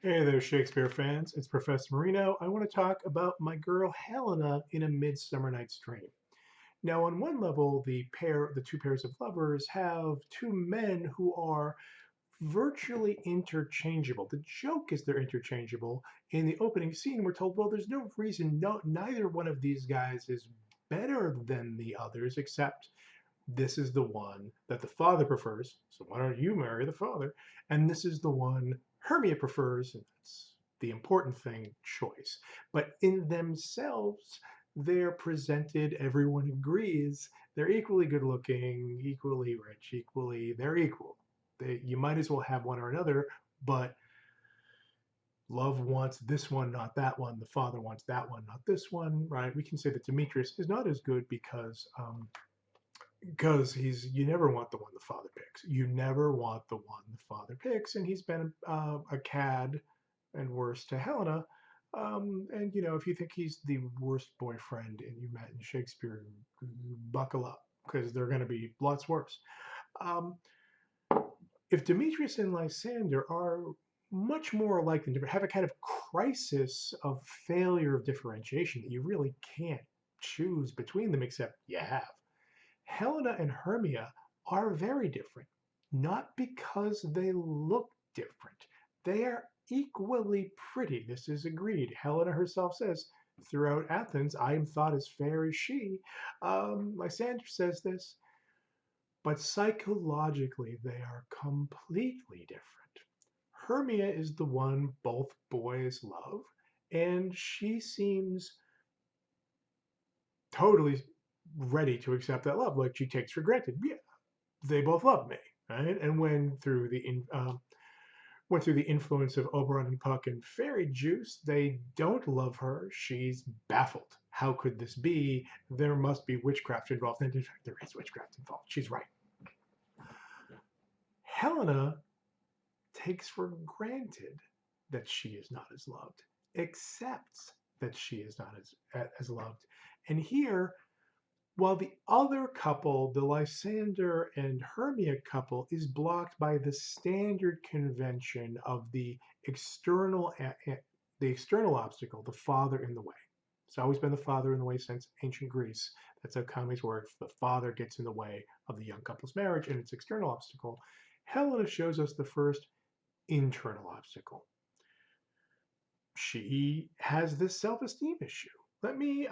Hey there, Shakespeare fans. It's Professor Marino. I want to talk about my girl Helena in A Midsummer Night's Dream. Now, on one level, the two pairs of lovers have two men who are virtually interchangeable. The joke is they're interchangeable. In the opening scene, we're told, well, there's no reason, neither one of these guys is better than the others, except this is the one that the father prefers, so why don't you marry the father? And this is the one Hermia prefers, and that's the important thing, choice. But in themselves, they're presented, everyone agrees, they're equally good looking, equally rich, they're equal. You might as well have one or another, but love wants this one, not that one. The father wants that one, not this one, right? We can say that Demetrius is not as good because you never want the one the father picks. You never want the one the father picks, and he's been a cad and worse to Helena. And if you think he's the worst boyfriend and you met in Shakespeare, buckle up because they're going to be lots worse. Um, if Demetrius and Lysander are much more alike than different, have a kind of crisis of failure of differentiation that you really can't choose between them except you have. Helena and Hermia are very different, not because they look different. They are equally pretty. This is agreed. Helena herself says, throughout Athens, I am thought as fair as she. Lysander says this, but psychologically, they are completely different. Hermia is the one both boys love, and she seems totally ready to accept that love, like she takes for granted. Yeah, they both love me, right? And went through the influence of Oberon and Puck and Fairy Juice, they don't love her. She's baffled. How could this be? There must be witchcraft involved. And in fact, there is witchcraft involved. She's right. Helena takes for granted that she is not as loved, accepts that she is not as loved. And here, while the other couple, the Lysander and Hermia couple, is blocked by the standard convention of the external obstacle, the father in the way. It's always been the father in the way since ancient Greece. That's how comedies work. The father gets in the way of the young couple's marriage, and it's external obstacle. Helena shows us the first internal obstacle. She has this self-esteem issue. Let me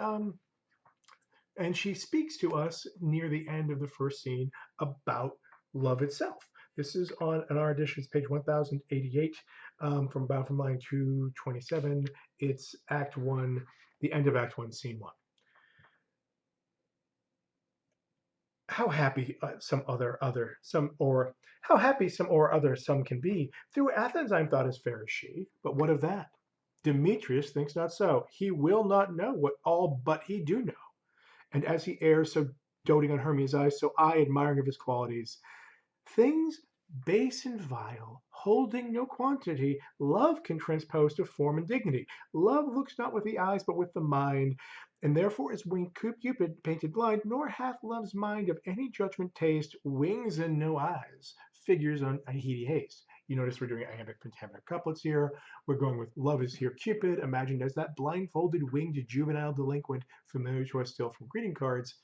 And she speaks to us near the end of the first scene about love itself. This is on in our edition, it's page 1088, from line 227. It's Act 1, the end of Act 1, Scene 1. How happy how happy some or other some can be. Through Athens I'm thought as fair as she, but what of that? Demetrius thinks not so. He will not know what all but he do know. And as he errs, so doting on Hermia's eyes, so I, admiring of his qualities, things base and vile, holding no quantity, love can transpose to form and dignity. Love looks not with the eyes, but with the mind, and therefore is winged Cupid painted blind, nor hath love's mind of any judgment taste, wings and no eyes, figures on a heady haste. You notice we're doing iambic pentameter couplets here. We're going with love is here Cupid, imagined as that blindfolded winged juvenile delinquent, familiar to us still from greeting cards.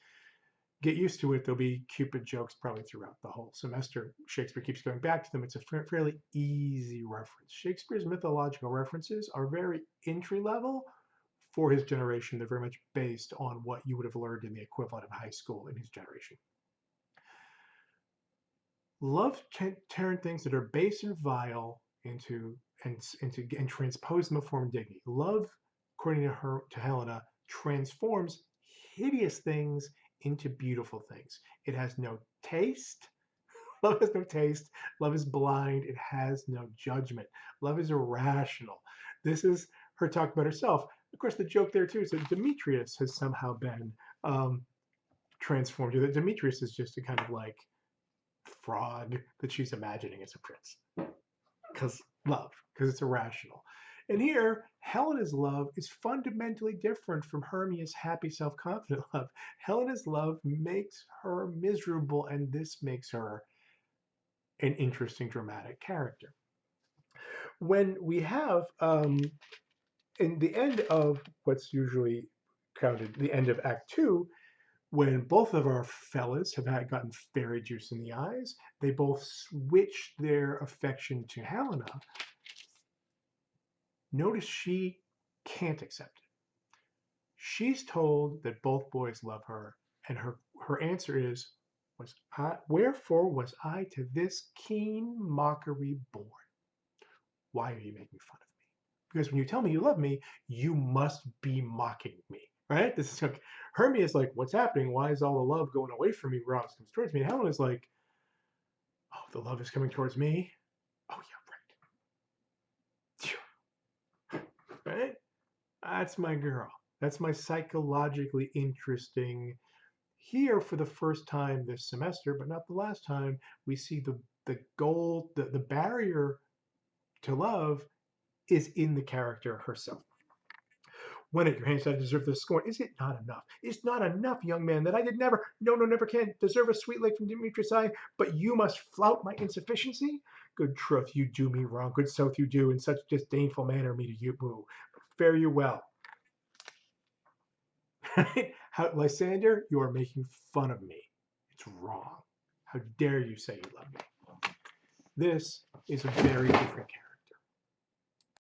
Get used to it. There'll be Cupid jokes probably throughout the whole semester. Shakespeare keeps going back to them. It's a fairly easy reference. Shakespeare's mythological references are very entry level for his generation. They're very much based on what you would have learned in the equivalent of high school in his generation. Love can turn things that are base and vile and transpose them a form of dignity. Love, according to Helena, transforms hideous things into beautiful things. It has no taste. Love has no taste. Love is blind. It has no judgment. Love is irrational. This is her talking about herself. Of course, the joke there too is that Demetrius has somehow been transformed. That Demetrius is just a kind of like frog that she's imagining as a prince. Because it's irrational. And here, Helena's love is fundamentally different from Hermia's happy, self-confident love. Helena's love makes her miserable, and this makes her an interesting dramatic character. When we have in the end of what's usually counted the end of Act Two, when both of our fellas have gotten fairy juice in the eyes, they both switch their affection to Helena. Notice she can't accept it. She's told that both boys love her, and her answer is, wherefore was I to this keen mockery born? Why are you making fun of me? Because when you tell me you love me, you must be mocking me, right? This is like, Hermia is like, what's happening? Why is all the love going away from me? Ross comes towards me. And Helen is like, oh, the love is coming towards me. Oh yeah, right. Right? That's my girl. That's my psychologically interesting. Here, for the first time this semester, but not the last time, we see the goal, the barrier to love is in the character herself. When at your hands I deserve this scorn, is it not enough? It's not enough, young man, that I did never, no, no, never can deserve a sweet lick from Demetrius' eye, but you must flout my insufficiency? Good troth, you do me wrong, good sooth you do, in such disdainful manner me to you woo. Fare you well. Lysander, you are making fun of me. It's wrong. How dare you say you love me? This is a very different character.